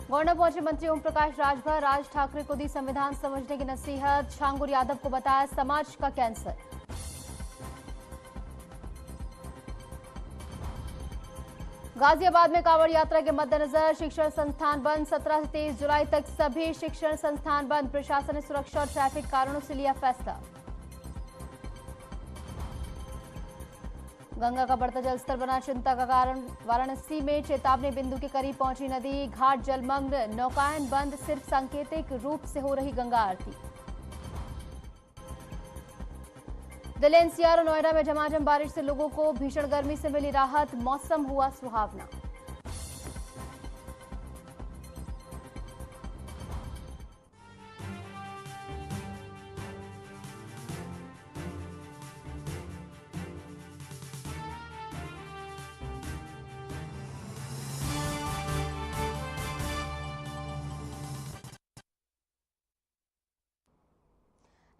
गोंडा पहुंचे मंत्री ओम प्रकाश राजभर। राज ठाकरे को दी संविधान समझने की नसीहत। छांगुर यादव को बताया समाज का कैंसर। गाजियाबाद में कांवड़ यात्रा के मद्देनजर शिक्षण संस्थान बंद। 17 से 23 जुलाई तक सभी शिक्षण संस्थान बंद। प्रशासन ने सुरक्षा और ट्रैफिक कारणों से लिया फैसला। गंगा का बढ़ता जलस्तर बना चिंता का कारण। वाराणसी में चेतावनी बिंदु के करीब पहुंची नदी। घाट जलमग्न, नौकायन बंद। सिर्फ सांकेतिक रूप से हो रही गंगा आरती। दिल्ली एनसीआर और नोएडा में झमाझम बारिश से लोगों को भीषण गर्मी से मिली राहत। मौसम हुआ सुहावना।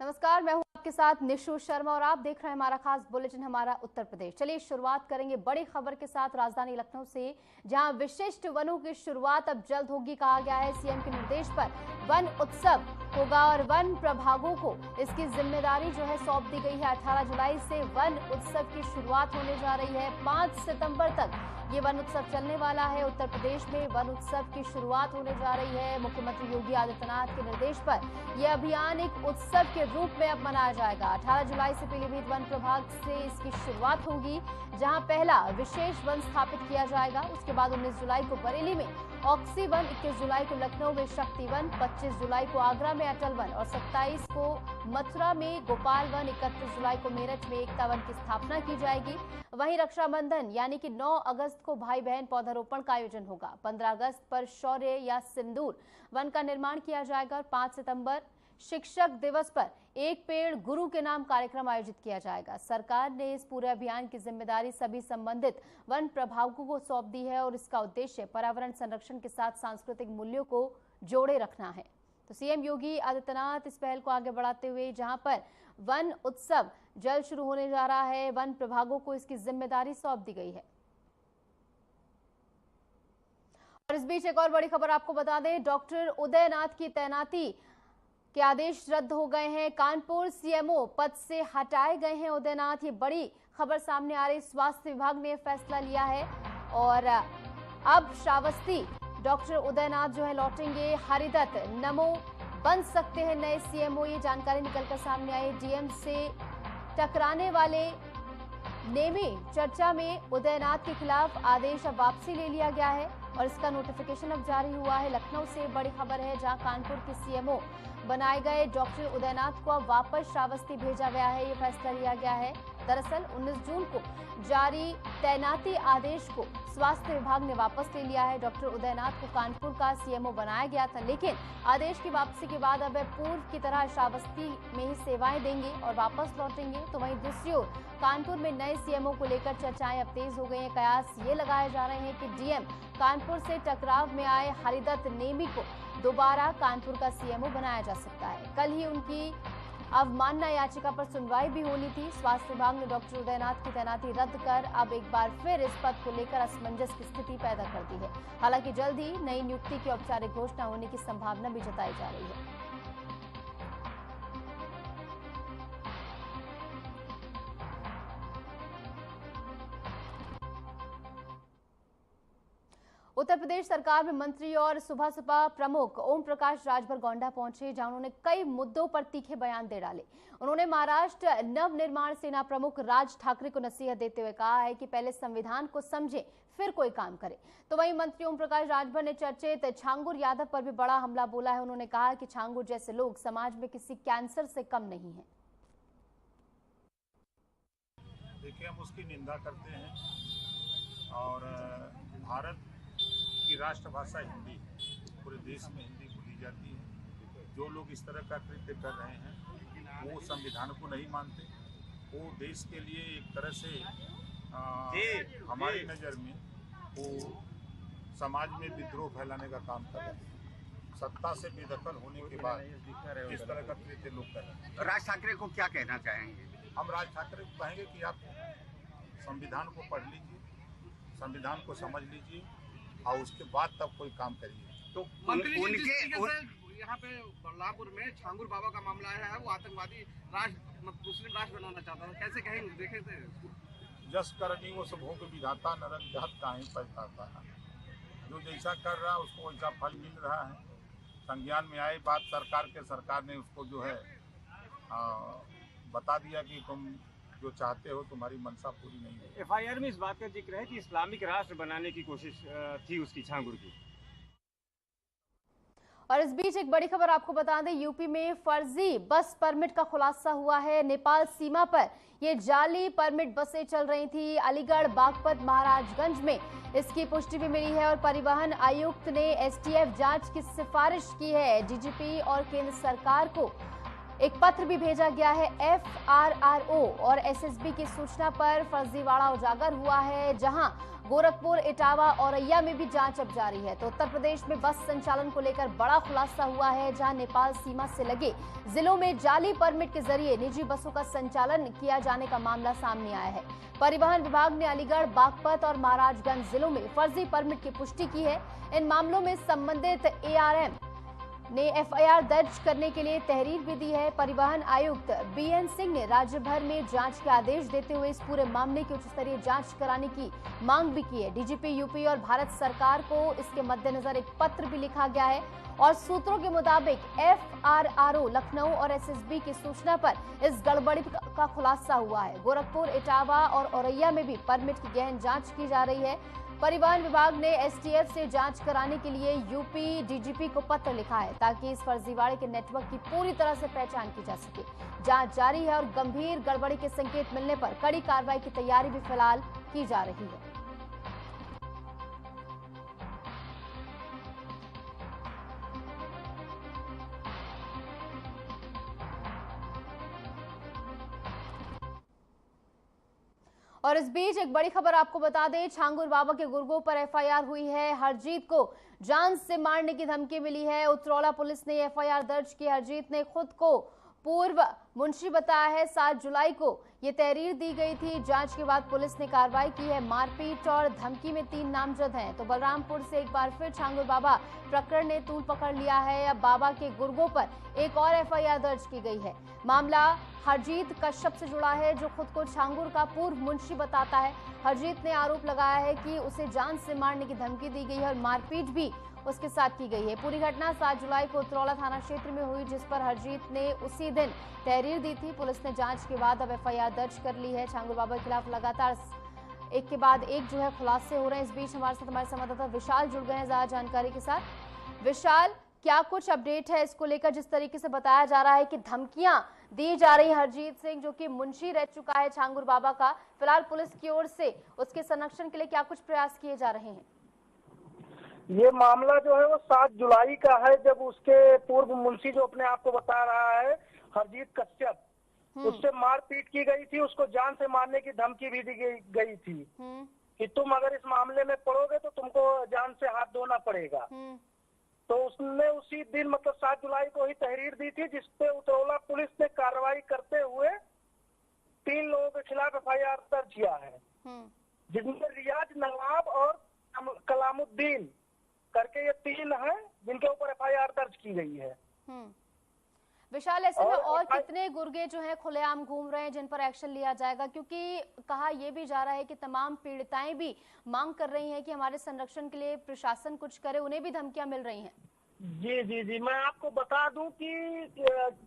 नमस्कार, मैं हूं आपके साथ निशु शर्मा और आप देख रहे हैं हमारा खास बुलेटिन हमारा उत्तर प्रदेश। चलिए शुरुआत करेंगे बड़ी खबर के साथ राजधानी लखनऊ से, जहां विशिष्ट वनों की शुरुआत अब जल्द होगी। कहा गया है सीएम के निर्देश पर वन उत्सव होगा और वन प्रभागों को इसकी जिम्मेदारी जो है सौंप दी गई है। 18 जुलाई से वन उत्सव की शुरुआत होने जा रही है। 5 सितंबर तक ये वन उत्सव चलने वाला है। उत्तर प्रदेश में वन उत्सव की शुरुआत होने जा रही है। मुख्यमंत्री योगी आदित्यनाथ के निर्देश पर यह अभियान एक उत्सव के रूप में अब मनाया जाएगा। 18 जुलाई से पीलीभीत वन प्रभाग से इसकी शुरुआत होगी, जहां पहला विशेष वन स्थापित किया जाएगा। उसके बाद 19 जुलाई को बरेली में ऑक्सी वन, 21 जुलाई को लखनऊ में शक्ति वन, 25 जुलाई को आगरा में अटल वन और 27 को मथुरा में गोपाल वन, 31 जुलाई को मेरठ में एकता वन की स्थापना की जाएगी। वहीं रक्षाबंधन यानी कि 9 अगस्त को भाई बहन पौधारोपण का आयोजन होगा। 15 अगस्त पर शौर्य या सिंदूर वन का निर्माण किया जाएगा और 5 सितंबर शिक्षक दिवस पर एक पेड़ गुरु के नाम कार्यक्रम आयोजित किया जाएगा। सरकार ने इस पूरे अभियान की जिम्मेदारी सभी संबंधित वन प्रभागों को सौंप दी है और इसका उद्देश्य पर्यावरण संरक्षण के साथ सांस्कृतिक मूल्यों को जोड़े रखना है। तो सीएम योगी आदित्यनाथ इस पहल को आगे बढ़ाते हुए जहां पर वन उत्सव जल्द शुरू होने जा रहा है, वन प्रभागों को इसकी जिम्मेदारी सौंप दी गई है। और इस बीच एक और बड़ी खबर आपको बता दें, डॉक्टर उदयनाथ की तैनाती के आदेश रद्द हो गए हैं। कानपुर सीएमओ पद से हटाए गए हैं उदयनाथ। ये बड़ी खबर सामने आ रही। स्वास्थ्य विभाग ने फैसला लिया है और अब श्रावस्ती डॉक्टर उदयनाथ जो है लौटेंगे। हरिदत्त नमो बन सकते हैं नए सीएमओ, ये जानकारी निकलकर सामने आई। डीएम से टकराने वाले नेमी चर्चा में उदयनाथ के खिलाफ आदेश अब वापसी ले लिया गया है और इसका नोटिफिकेशन अब जारी हुआ है। लखनऊ से बड़ी खबर है, जहां कानपुर के सीएमओ बनाए गए डॉक्टर उदयनाथ को अब वापस श्रावस्ती भेजा गया है। ये फैसला लिया गया है। दरअसल 19 जून को जारी तैनाती आदेश को स्वास्थ्य विभाग ने वापस ले लिया है। डॉक्टर उदयनाथ को कानपुर का सीएमओ बनाया गया था, लेकिन आदेश की वापसी के बाद अब वे पूर्व की तरह श्रावस्ती में ही सेवाएं देंगे और वापस लौटेंगे। तो वहीं दूसरी ओर कानपुर में नए सीएमओ को लेकर चर्चाएं अब तेज हो गई हैं। कयास ये लगाए जा रहे हैं कि डीएम कानपुर से टकराव में आए हरिदत्त नेमी को दोबारा कानपुर का सीएमओ बनाया जा सकता है। कल ही उनकी अवमानना याचिका पर सुनवाई भी होनी थी। स्वास्थ्य विभाग ने डॉक्टर उदयनाथ की तैनाती रद्द कर अब एक बार फिर इस पद को लेकर असमंजस की स्थिति पैदा कर दी है। हालांकि जल्द ही नई नियुक्ति की औपचारिक घोषणा होने की संभावना भी जताई जा रही है। उत्तर प्रदेश सरकार में मंत्री और सुबह सपा प्रमुख ओम प्रकाश राजभर गोंडा पहुंचे, जहां उन्होंने कई मुद्दों पर तीखे बयान दे डाले। उन्होंने महाराष्ट्र नव निर्माण सेना प्रमुख राज ठाकरे को नसीहत देते हुए कहा है कि पहले संविधान को समझे फिर कोई काम करे। तो वहीं मंत्री ओम प्रकाश राजभर ने चर्चित छांगुर यादव पर भी बड़ा हमला बोला है। उन्होंने कहा कि छांगुर जैसे लोग समाज में किसी कैंसर से कम नहीं है। देखिए, हम उसकी निंदा करते हैं और भारत की राष्ट्रभाषा हिंदी है। पूरे देश में हिंदी बोली जाती है। जो लोग इस तरह का कृत्य कर रहे हैं वो संविधान को नहीं मानते। वो देश के लिए एक तरह से हमारी नज़र में वो समाज में विद्रोह फैलाने का काम कर रहे हैं। सत्ता से बेदखल होने के बाद इस तरह का कृत्य लोग कर रहे हैं। राज ठाकरे को क्या कहना चाहेंगे? हम राज ठाकरे को कहेंगे कि आप संविधान को पढ़ लीजिए, संविधान को समझ लीजिए और उसके बाद तब कोई काम करिए। तो मंत्री जी, जिस उनके तरीके से यहाँ पे बल्लापुर में छांगुर बाबा का मामला है, वो आतंकवादी राष्ट्र मुस्लिम राष्ट्र बनाना चाहता था, कैसे कहेंगे, देखे थे? जस करनी वो सब हो के विधाता नरक जात काहे पछताता है। जो जैसा कर रहा है उसको वैसा फल मिल रहा है। संज्ञान में आई बात सरकार ने उसको जो है बता दिया कि तुम जो चाहते हो तुम्हारी मंशा पूरी नहीं है। एफआईआर में इस बात का जिक्र है कि इस्लामिक राष्ट्र बनाने की कोशिश थी उसकी, छांगुर की। और इस बीच एक बड़ी खबर आपको बता दें, यूपी में फर्जी बस परमिट का खुलासा हुआ है। नेपाल सीमा पर ये जाली परमिट बसें चल रही थी। अलीगढ़, बागपत, महाराजगंज में इसकी पुष्टि भी मिली है और परिवहन आयुक्त ने एसटीएफ जांच की सिफारिश की है। डीजीपी और केंद्र सरकार को एक पत्र भी भेजा गया है। एफआरआरओ और एसएसबी की सूचना पर फर्जीवाड़ा उजागर हुआ है, जहां गोरखपुर, इटावा, औरैया में भी जांच अब जारी है। तो उत्तर प्रदेश में बस संचालन को लेकर बड़ा खुलासा हुआ है, जहां नेपाल सीमा से लगे जिलों में जाली परमिट के जरिए निजी बसों का संचालन किया जाने का मामला सामने आया है। परिवहन विभाग ने अलीगढ़, बागपत और महाराजगंज जिलों में फर्जी परमिट की पुष्टि की है। इन मामलों में संबंधित एआरएम ने एफआईआर दर्ज करने के लिए तहरीर भी दी है। परिवहन आयुक्त बीएन सिंह ने राज्य भर में जांच के आदेश देते हुए इस पूरे मामले की उच्च स्तरीय जांच कराने की मांग भी की है। डीजीपी यूपी और भारत सरकार को इसके मद्देनजर एक पत्र भी लिखा गया है और सूत्रों के मुताबिक एफआरआरओ लखनऊ और एसएसबी की सूचना पर इस गड़बड़ी का खुलासा हुआ है। गोरखपुर, इटावा और औरैया में भी परमिट की गहन जांच की जा रही है। परिवहन विभाग ने एसटीएफ से जांच कराने के लिए यूपी डीजीपी को पत्र लिखा है, ताकि इस फर्जीवाड़े के नेटवर्क की पूरी तरह से पहचान की जा सके। जांच जारी है और गंभीर गड़बड़ी के संकेत मिलने पर कड़ी कार्रवाई की तैयारी भी फिलहाल की जा रही है। और इस बीच एक बड़ी खबर आपको बता दें, छांगुर बाबा के गुर्गों पर एफआईआर हुई है। हरजीत को जान से मारने की धमकी मिली है। उतरौला पुलिस ने एफआईआर दर्ज की। हरजीत ने खुद को पूर्व मुंशी बताया है। 7 जुलाई को ये तहरीर दी गई थी। जांच के बाद पुलिस ने कार्रवाई की है। मारपीट और धमकी में 3 नामजद हैं। तो बलरामपुर से एक बार फिर छांगुर बाबा प्रकरण ने तूल पकड़ लिया है। अब बाबा के गुर्गों पर एक और एफआईआर दर्ज की गई है। मामला हरजीत कश्यप से जुड़ा है, जो खुद को छांगुर का पूर्व मुंशी बताता है। हरजीत ने आरोप लगाया है कि उसे जान से मारने की धमकी दी गई है और मारपीट भी उसके साथ की गई है। पूरी घटना 7 जुलाई को उतरौला थाना क्षेत्र में हुई, जिस पर हरजीत ने उसी दिन तहरीर दी थी। पुलिस ने जांच के बाद अब एफआईआर दर्ज कर ली है। छांगुर बाबा के खिलाफ लगातार एक के बाद एक जो है खुलासे हो रहे हैं। इस बीच हमारे साथ हमारे संवाददाता विशाल जुड़ गए हैं ज्यादा जानकारी के साथ। विशाल, क्या कुछ अपडेट है इसको लेकर? जिस तरीके से बताया जा रहा है कि धमकियां दी जा रही हरजीत सिंह, जो कि मुंशी रह चुका है छांगुर बाबा का, फिलहाल पुलिस की ओर से उसके संरक्षण के लिए क्या कुछ प्रयास किए जा रहे हैं? ये मामला जो है वो 7 जुलाई का है, जब उसके पूर्व मुंशी जो अपने आप को बता रहा है हरजीत कश्यप, उससे मारपीट की गई थी। उसको जान से मारने की धमकी भी दी गई थी कि तुम अगर इस मामले में पड़ोगे तो तुमको जान से हाथ धोना पड़ेगा। तो उसने उसी दिन मतलब 7 जुलाई को ही तहरीर दी थी, जिसपे उतरौला पुलिस ने कार्रवाई करते हुए 3 लोगों के खिलाफ एफआईआर दर्ज किया है, जिनमें रियाज नवाब और कलामुद्दीन करके ये 3 हैं जिनके ऊपर एफआईआर दर्ज की गई है। विशाल, ऐसे में और कितने गुर्गे जो हैं खुलेआम घूम रहे हैं जिन पर एक्शन लिया जाएगा? क्योंकि कहा यह भी जा रहा है कि तमाम पीड़िताएं भी मांग कर रही हैं कि हमारे संरक्षण के लिए प्रशासन कुछ करे, उन्हें भी धमकियां मिल रही हैं। जी जी जी, मैं आपको बता दूं कि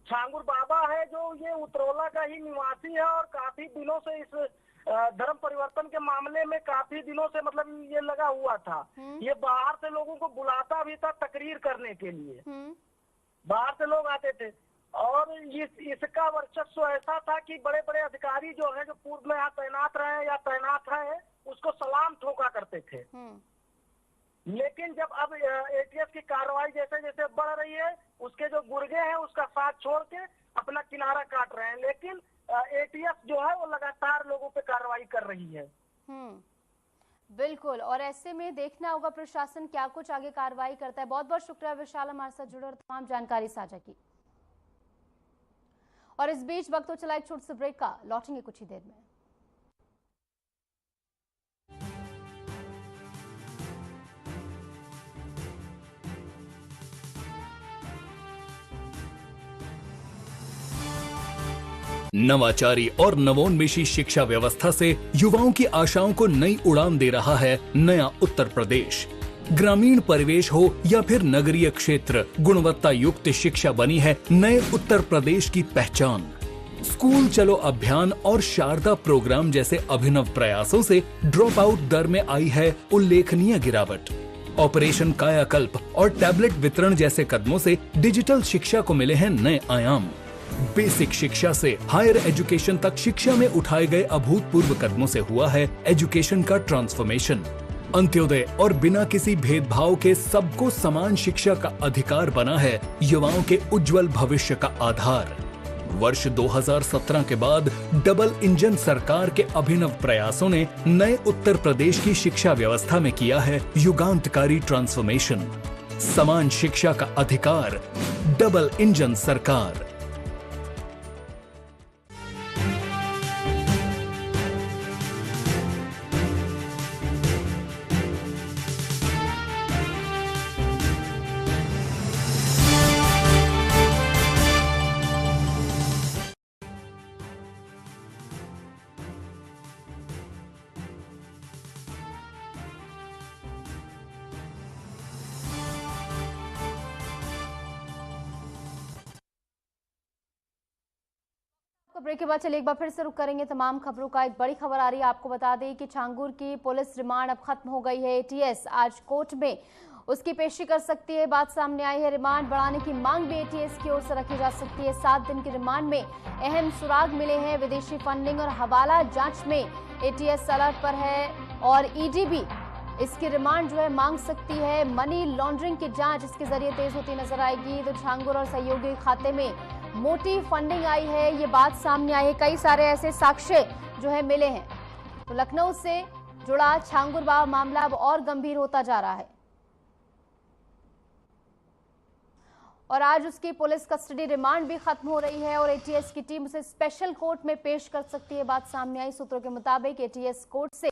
छांगुर बाबा है जो ये उतरौला का ही निवासी है और काफी दिनों से इस धर्म परिवर्तन के मामले में काफी दिनों से मतलब ये लगा हुआ था। ये बाहर से लोगों को बुलाता भी था तकरीर करने के लिए, बाहर से लोग आते थे। और इसका वर्चस्व ऐसा था कि बड़े बड़े अधिकारी जो है, जो पूर्व में यहाँ तैनात रहे या तैनात है, उसको सलाम ठोका करते थे। लेकिन जब अब एटीएस की कार्रवाई जैसे जैसे बढ़ रही है, उसके जो गुर्गे हैं उसका साथ छोड़ के अपना किनारा काट रहे हैं। लेकिन एटीएस जो है वो लगातार लोगों पे कार्रवाई कर रही है। बिल्कुल, और ऐसे में देखना होगा प्रशासन क्या कुछ आगे कार्रवाई करता है। बहुत बहुत शुक्रिया विशाल, हमारे साथ जुड़े और तमाम जानकारी साझा की। और इस बीच वक्त तो चला एक छोटे से ब्रेक का, लौटेंगे कुछ ही देर में। नवाचारी और नवोन्मेषी शिक्षा व्यवस्था से युवाओं की आशाओं को नई उड़ान दे रहा है नया उत्तर प्रदेश। ग्रामीण परिवेश हो या फिर नगरीय क्षेत्र, गुणवत्ता युक्त शिक्षा बनी है नए उत्तर प्रदेश की पहचान। स्कूल चलो अभियान और शारदा प्रोग्राम जैसे अभिनव प्रयासों से ड्रॉप आउट दर में आई है उल्लेखनीय गिरावट। ऑपरेशन कायाकल्प और टैबलेट वितरण जैसे कदमों से डिजिटल शिक्षा को मिले हैं नए आयाम। बेसिक शिक्षा से हायर एजुकेशन तक शिक्षा में उठाए गए अभूतपूर्व कदमों से हुआ है एजुकेशन का ट्रांसफॉर्मेशन। अंत्योदय और बिना किसी भेदभाव के सबको समान शिक्षा का अधिकार बना है युवाओं के उज्जवल भविष्य का आधार। वर्ष 2017 के बाद डबल इंजन सरकार के अभिनव प्रयासों ने नए उत्तर प्रदेश की शिक्षा व्यवस्था में किया है युगांतकारी ट्रांसफॉर्मेशन। समान शिक्षा का अधिकार, डबल इंजन सरकार। ब्रेक के बाद चलिए एक बार फिर से रुक करेंगे तमाम खबरों का। एक बड़ी खबर आ रही है, आपको बता दें कि छांगुर की पुलिस रिमांड अब खत्म हो गई है। एटीएस आज कोर्ट में उसकी पेशी कर सकती है, बात सामने आई है। रिमांड बढ़ाने की मांग भी एटीएस की ओर से रखी जा सकती है। 7 दिन की रिमांड में अहम सुराग मिले हैं। विदेशी फंडिंग और हवाला जांच में एटीएस अलर्ट पर है और ईडी भी इसकी रिमांड जो है मांग सकती है। मनी लॉन्ड्रिंग की जांच इसके जरिए तेज होती नजर आएगी। तो छांगुर और सहयोगी खाते में मोटी फंडिंग आई है, ये बात सामने आई है। कई सारे ऐसे साक्ष्य जो है मिले हैं। तो लखनऊ से जुड़ा छांगुर बाबा मामला अब और गंभीर होता जा रहा है और आज उसकी पुलिस कस्टडी रिमांड भी खत्म हो रही है और एटीएस की टीम उसे स्पेशल कोर्ट में पेश कर सकती है। बात सामने आई सूत्रों के मुताबिक एटीएस कोर्ट से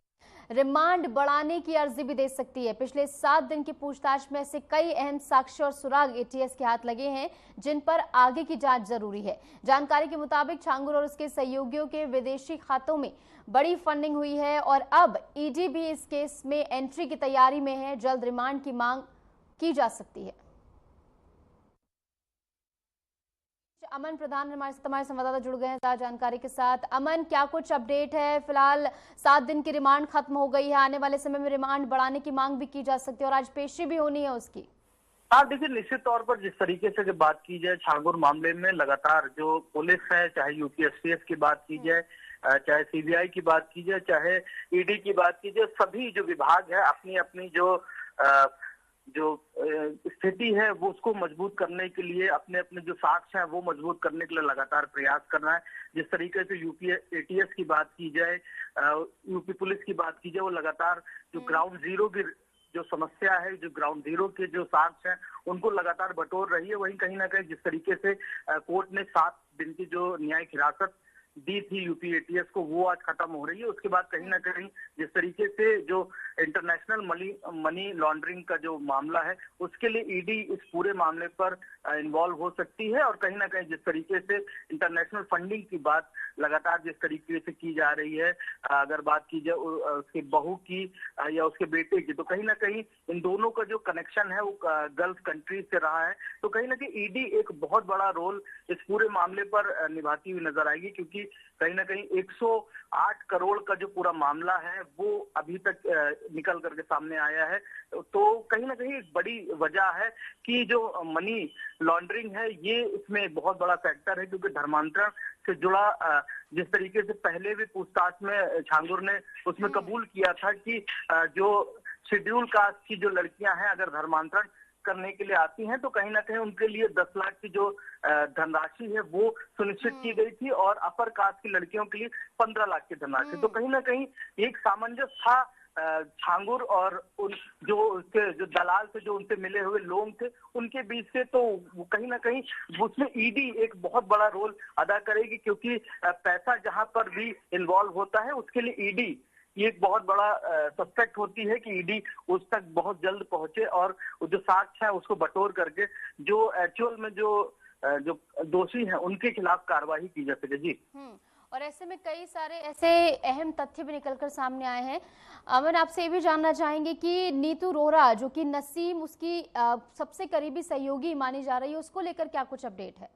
रिमांड बढ़ाने की अर्जी भी दे सकती है। पिछले 7 दिन की पूछताछ में ऐसे कई अहम साक्ष्य और सुराग एटीएस के हाथ लगे हैं जिन पर आगे की जांच जरूरी है। जानकारी के मुताबिक छांगुर और उसके सहयोगियों के विदेशी खातों में बड़ी फंडिंग हुई है और अब ईडी भी इस केस में एंट्री की तैयारी में है। जल्द रिमांड की मांग की जा सकती है। अमन प्रधान हमारे संवाददाता जुड़ गए हैं जानकारी के साथ। अमन, क्या कुछ अपडेट है? फिलहाल 7 दिन की रिमांड खत्म हो गई है, आने वाले समय में रिमांड बढ़ाने की मांग भी की जा सकती है और आज पेशी भी होनी है उसकी। हाँ देखिए, निश्चित तौर पर जिस तरीके से जब बात की जाए छांगुर मामले में लगातार जो पुलिस है, चाहे यूपीएससीएस की बात की जाए, चाहे सीबीआई की बात की जाए, चाहे ईडी की बात की जाए, सभी जो विभाग है अपनी अपनी जो स्थिति है वो उसको मजबूत करने के लिए, अपने अपने जो साक्ष्य हैं वो मजबूत करने के लिए लगातार प्रयास कर रहा है। जिस तरीके से यूपी एटीएस की बात की जाए, यूपी पुलिस की बात की जाए, वो लगातार जो ग्राउंड जीरो की जो समस्या है, जो ग्राउंड जीरो के जो साक्ष्य हैं उनको लगातार बटोर रही है। वहीं कहीं ना कहीं जिस तरीके से कोर्ट ने 7 दिन की जो न्यायिक हिरासत दी थी यूपी एटीएस को, वो आज खत्म हो रही है। उसके बाद कहीं ना कहीं जिस तरीके से जो इंटरनेशनल मनी लॉन्ड्रिंग का जो मामला है उसके लिए ईडी इस पूरे मामले पर इन्वॉल्व हो सकती है और कहीं ना कहीं जिस तरीके से इंटरनेशनल फंडिंग की बात लगातार जिस तरीके से की जा रही है, अगर बात की जाए उसके बहू की या उसके बेटे की, तो कहीं ना कहीं इन दोनों का जो कनेक्शन है वो गल्फ कंट्रीज से रहा है। तो कहीं ना कहीं ईडी एक बहुत बड़ा रोल इस पूरे मामले पर निभाती हुई नजर आएगी, क्योंकि कहीं ना कहीं 108 करोड़ का जो पूरा मामला है वो अभी तक निकल करके सामने आया है। तो कहीं ना कहीं एक बड़ी वजह है कि जो मनी लॉन्ड्रिंग है ये इसमें बहुत बड़ा फैक्टर है, क्योंकि धर्मांतरण से जुड़ा जिस तरीके से पहले भी पूछताछ में छांगुर ने उसमें कबूल किया था कि जो शेड्यूल कास्ट की जो लड़कियां हैं अगर धर्मांतरण करने के लिए आती हैं तो कहीं ना कहीं उनके लिए 10 लाख की जो धनराशि है वो सुनिश्चित की गई थी और अपर कास्ट की लड़कियों के लिए 15 लाख की धनराशि। तो कहीं ना कहीं एक सामंजस्य था छांगुर और उन जो उसके जो दलाल से जो उनसे मिले हुए लोग थे उनके बीच से, तो कहीं ना कहीं उसमें ईडी एक बहुत बड़ा रोल अदा करेगी, क्योंकि पैसा जहां पर भी इन्वॉल्व होता है उसके लिए ईडी ये एक बहुत बड़ा सस्पेक्ट होती है कि ईडी उस तक बहुत जल्द पहुंचे और जो साक्ष्य है उसको बटोर करके जो एक्चुअल में जो जो दोषी हैं उनके खिलाफ कार्रवाई की जा सके। जी। और ऐसे में कई सारे ऐसे अहम तथ्य भी निकलकर सामने आए हैं। अमन, आपसे ये भी जानना चाहेंगे कि नीतू रोहरा, जो कि नसीम उसकी सबसे करीबी सहयोगी मानी जा रही है, उसको लेकर क्या कुछ अपडेट है?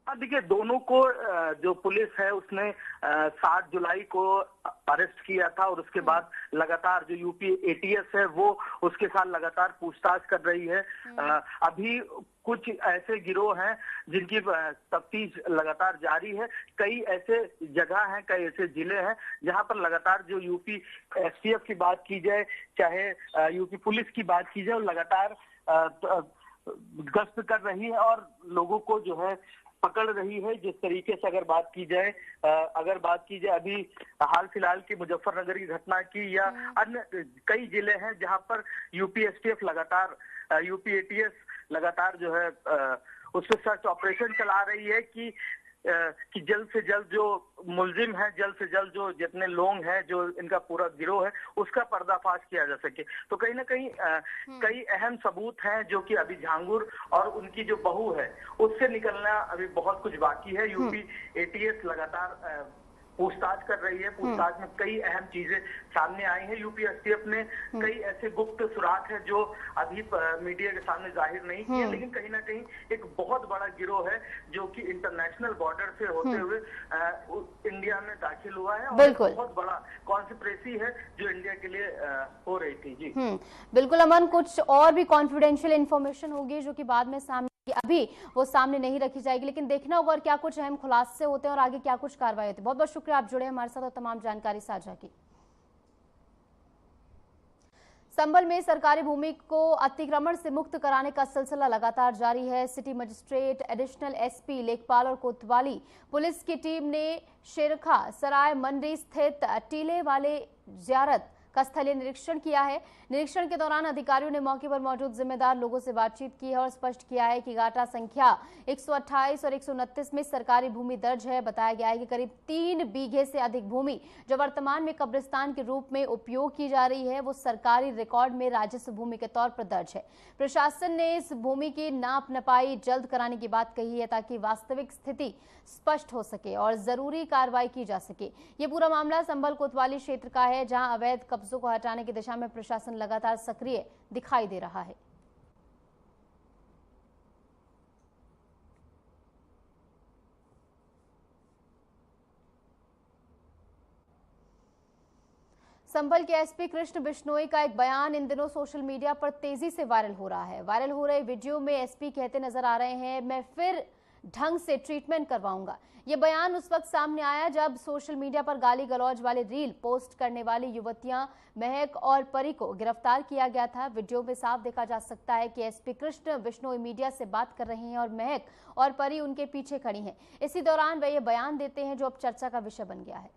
हाँ, देखिए, दोनों को जो पुलिस है उसने 7 जुलाई को अरेस्ट किया था और उसके बाद लगातार जो यूपी एटीएस है वो उसके साथ लगातार पूछताछ कर रही है। अभी कुछ ऐसे गिरोह हैं जिनकी तफ्तीश लगातार जारी है। कई ऐसे जगह हैं, कई ऐसे जिले हैं जहां पर लगातार जो यूपी एसटीएफ की बात की जाए, चाहे यूपी पुलिस की बात की जाए, लगातार गश्त कर रही है और लोगों को जो है पकड़ रही है। जिस तरीके से अगर बात की जाए अभी हाल फिलहाल की मुजफ्फरनगर की घटना की या अन्य कई जिले हैं जहां पर यूपी एसटीएफ लगातार यूपी एटीएस लगातार जो है उस पर सर्च ऑपरेशन चला रही है कि जल्द से जल्द जो मुलजिम है, जल्द से जल्द जो जितने लोग हैं, जो इनका पूरा गिरोह है, उसका पर्दाफाश किया जा सके। तो कहीं ना कहीं कई अहम सबूत हैं जो कि अभी झांगुर और उनकी जो बहू है उससे निकलना अभी बहुत कुछ बाकी है। यूपी एटीएस लगातार पूछताछ कर रही है। पूछताछ में कई अहम चीजें सामने आई हैं। यूपी एसटीएफ ने कई ऐसे गुप्त सुराग है जो अभी मीडिया के सामने जाहिर नहीं किए, लेकिन कहीं ना कहीं एक बहुत बड़ा गिरोह है जो कि इंटरनेशनल बॉर्डर से होते हुए इंडिया में दाखिल हुआ है और बहुत बड़ा कॉन्स्पिरेसी है जो इंडिया के लिए हो रही थी। जी बिल्कुल अमन, कुछ और भी कॉन्फिडेंशियल इंफॉर्मेशन होगी जो कि बाद में सामने, अभी वो सामने नहीं रखी जाएगी, लेकिन देखना होगा और क्या कुछ अहम खुलासे होते हैं और आगे क्या कुछ कार्रवाई होती है। बहुत बहुत शुक्रिया, आप जुड़े हमारे साथ और तमाम जानकारी साझा की। संभल में सरकारी भूमि को अतिक्रमण से मुक्त कराने का सिलसिला लगातार जारी है। सिटी मजिस्ट्रेट, एडिशनल एसपी लेखपाल और कोतवाली पुलिस की टीम ने शेरखा सराय मंडी स्थित टीले वाले जियारत का स्थलीय निरीक्षण किया है। निरीक्षण के दौरान अधिकारियों ने मौके पर मौजूद जिम्मेदार लोगों से बातचीत की है और स्पष्ट किया है कि गाटा संख्या 128 और 129 में सरकारी भूमि दर्ज है। बताया गया है कि करीब 3 बीघे से अधिक भूमि जो वर्तमान में कब्रिस्तान के रूप में उपयोग की जा रही है वो सरकारी रिकॉर्ड में राजस्व भूमि के तौर पर दर्ज है। प्रशासन ने इस भूमि की नाप नपाई जल्द कराने की बात कही है ताकि वास्तविक स्थिति स्पष्ट हो सके और जरूरी कार्रवाई की जा सके। ये पूरा मामला संभल कोतवाली क्षेत्र का है जहां अवैध कब्जों को हटाने की दिशा में प्रशासन लगातार सक्रिय दिखाई दे रहा है। संभल के एसपी कृष्ण बिश्नोई का एक बयान इन दिनों सोशल मीडिया पर तेजी से वायरल हो रहा है। वायरल हो रहे वीडियो में एसपी कहते नजर आ रहे हैं, मैं फिर ढंग से ट्रीटमेंट करवाऊंगा। ये बयान उस वक्त सामने आया जब सोशल मीडिया पर गाली गलौज वाले रील पोस्ट करने वाली युवतियां महक और परी को गिरफ्तार किया गया था। वीडियो में साफ देखा जा सकता है कि एसपी कृष्ण बिश्नोई मीडिया से बात कर रहे हैं और महक और परी उनके पीछे खड़ी हैं। इसी दौरान वे ये बयान देते हैं जो अब चर्चा का विषय बन गया है।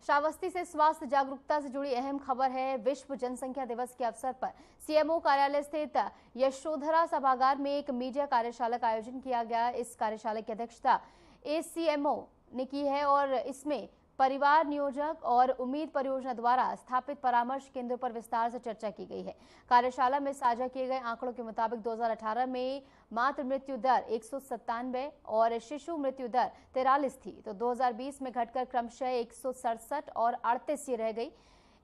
श्रावस्ती से स्वास्थ्य जागरूकता से जुड़ी अहम खबर है। विश्व जनसंख्या दिवस के अवसर पर सीएमओ कार्यालय स्थित यशोधरा सभागार में एक मीडिया कार्यशाला का आयोजन किया गया। इस कार्यशाला की अध्यक्षता एसीएमओ ने की है और इसमें परिवार नियोजक और उम्मीद परियोजना द्वारा स्थापित परामर्श केंद्रों पर विस्तार से चर्चा की गई है। कार्यशाला में साझा किए गए आंकड़ों के मुताबिक 2018 में मातृ मृत्यु दर 197 और शिशु मृत्यु दर 43 थी, तो 2020 में घटकर क्रमशः 167 और 38 रह गई।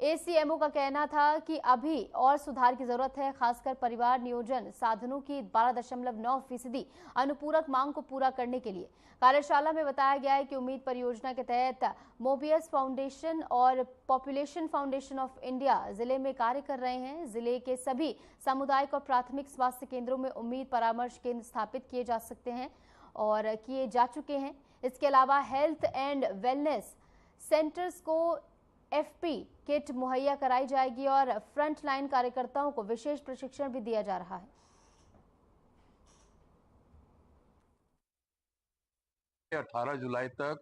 एसीएमओ का कहना था कि अभी और सुधार की जरूरत है, खासकर परिवार नियोजन साधनों की 12.9% अनुपूरक मांग को पूरा करने के लिए। कार्यशाला में बताया गया है कि उम्मीद परियोजना के तहत मोबियस फाउंडेशन और पॉपुलेशन फाउंडेशन ऑफ इंडिया जिले में कार्य कर रहे हैं। जिले के सभी सामुदायिक और प्राथमिक स्वास्थ्य केंद्रों में उम्मीद परामर्श केंद्र स्थापित किए जा सकते हैं और किए जा चुके हैं। इसके अलावा हेल्थ एंड वेलनेस सेंटर्स को एफपी किट मुहैया कराई जाएगी और फ्रंट लाइन कार्यकर्ताओं को विशेष प्रशिक्षण भी दिया जा रहा है। 18 जुलाई तक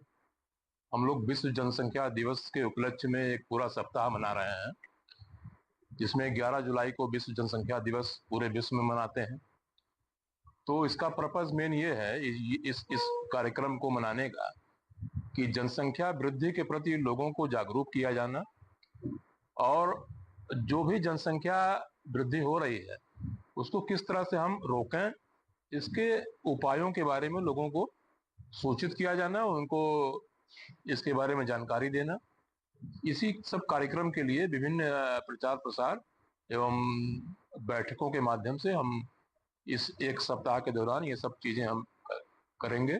हम लोग विश्व जनसंख्या दिवस के उपलक्ष्य में एक पूरा सप्ताह मना रहे हैं, जिसमें 11 जुलाई को विश्व जनसंख्या दिवस पूरे विश्व में मनाते हैं तो इसका पर्पस मेन ये है इस कार्यक्रम को मनाने का कि जनसंख्या वृद्धि के प्रति लोगों को जागरूक किया जाना, और जो भी जनसंख्या वृद्धि हो रही है उसको किस तरह से हम रोकें, इसके उपायों के बारे में लोगों को सूचित किया जाना, उनको इसके बारे में जानकारी देना। इसी सब कार्यक्रम के लिए विभिन्न प्रचार प्रसार एवं बैठकों के माध्यम से हम इस एक सप्ताह के दौरान ये सब चीजें हम करेंगे,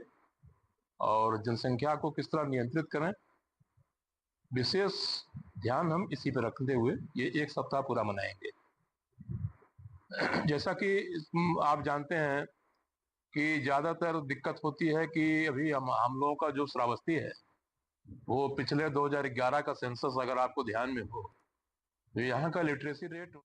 और जनसंख्या को किस तरह नियंत्रित करें विशेष ध्यान हम इसी पर रखते हुए ये एक सप्ताह पूरा मनाएंगे। जैसा कि आप जानते हैं कि ज्यादातर दिक्कत होती है कि अभी हम लोगों का जो श्रावस्ती है वो पिछले 2011 का सेंसस अगर आपको ध्यान में हो तो यहाँ का लिटरेसी रेट।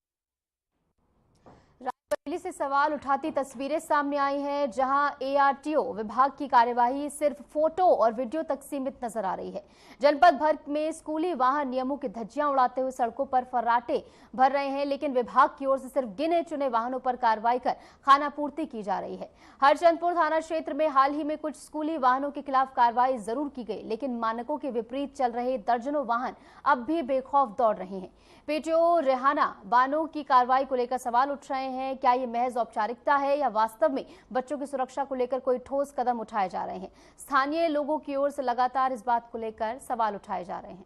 रायबरेली से सवाल उठाती तस्वीरें सामने आई हैं, जहां एआरटीओ विभाग की कार्यवाही सिर्फ फोटो और वीडियो तक सीमित नजर आ रही है। जनपद भर में स्कूली वाहन नियमों की धज्जियां उड़ाते हुए सड़कों पर फर्राटे भर रहे हैं, लेकिन विभाग की ओर से सिर्फ गिने चुने वाहनों पर कार्रवाई कर खानापूर्ति की जा रही है। हरचंदपुर थाना क्षेत्र में हाल ही में कुछ स्कूली वाहनों के खिलाफ कार्रवाई जरूर की गई, लेकिन मानकों के विपरीत चल रहे दर्जनों वाहन अब भी बेखौफ दौड़ रहे हैं। पीटीओ रेहाना बानो की कार्रवाई को लेकर सवाल उठ रहे हैं। क्या ये महज औपचारिकता है या वास्तव में बच्चों की सुरक्षा को लेकर कोई ठोस कदम उठाए जा रहे हैं? स्थानीय लोगों की ओर से लगातार इस बात को लेकर सवाल उठाए जा रहे हैं।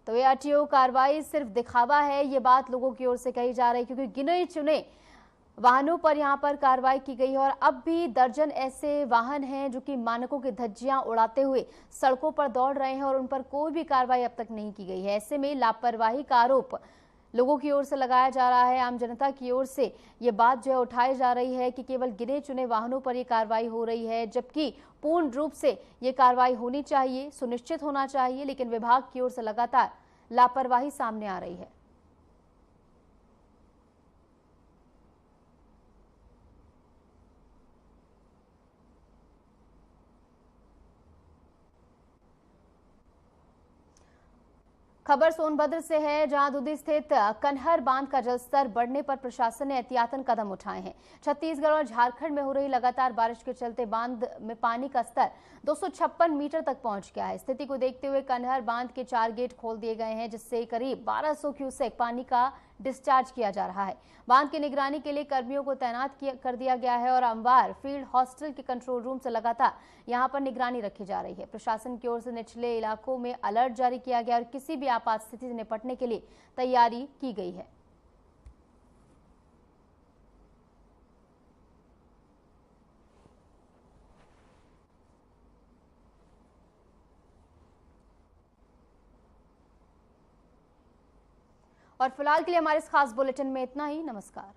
तो एआरटीओ कार्रवाई सिर्फ दिखावा है, ये बात लोगों की ओर से कही जा रही है, क्योंकि गिने चुने वाहनों पर यहां पर कार्रवाई की गई है और अब भी दर्जन ऐसे वाहन हैं जो कि मानकों की धज्जियां उड़ाते हुए सड़कों पर दौड़ रहे हैं और उन पर कोई भी कार्रवाई अब तक नहीं की गई है। ऐसे में लापरवाही का आरोप लोगों की ओर से लगाया जा रहा है। आम जनता की ओर से ये बात जो है उठाई जा रही है कि केवल गिने चुने वाहनों पर ये कार्रवाई हो रही है, जबकि पूर्ण रूप से ये कार्रवाई होनी चाहिए, सुनिश्चित होना चाहिए, लेकिन विभाग की ओर से लगातार लापरवाही सामने आ रही है। खबर सोनभद्र से है, जहां दूधी स्थित कन्हर बांध का जलस्तर बढ़ने पर प्रशासन ने एहतियातन कदम उठाए हैं। छत्तीसगढ़ और झारखंड में हो रही लगातार बारिश के चलते बांध में पानी का स्तर 256 मीटर तक पहुंच गया है। स्थिति को देखते हुए कन्हर बांध के 4 गेट खोल दिए गए हैं, जिससे करीब 1200 क्यूसेक पानी का डिस्चार्ज किया जा रहा है। बांध की निगरानी के लिए कर्मियों को तैनात कर दिया गया है और अंबार फील्ड हॉस्टल के कंट्रोल रूम से लगातार यहां पर निगरानी रखी जा रही है। प्रशासन की ओर से निचले इलाकों में अलर्ट जारी किया गया और किसी भी आपात स्थिति से निपटने के लिए तैयारी की गई है। और फिलहाल के लिए हमारे इस खास बुलेटिन में इतना ही। नमस्कार।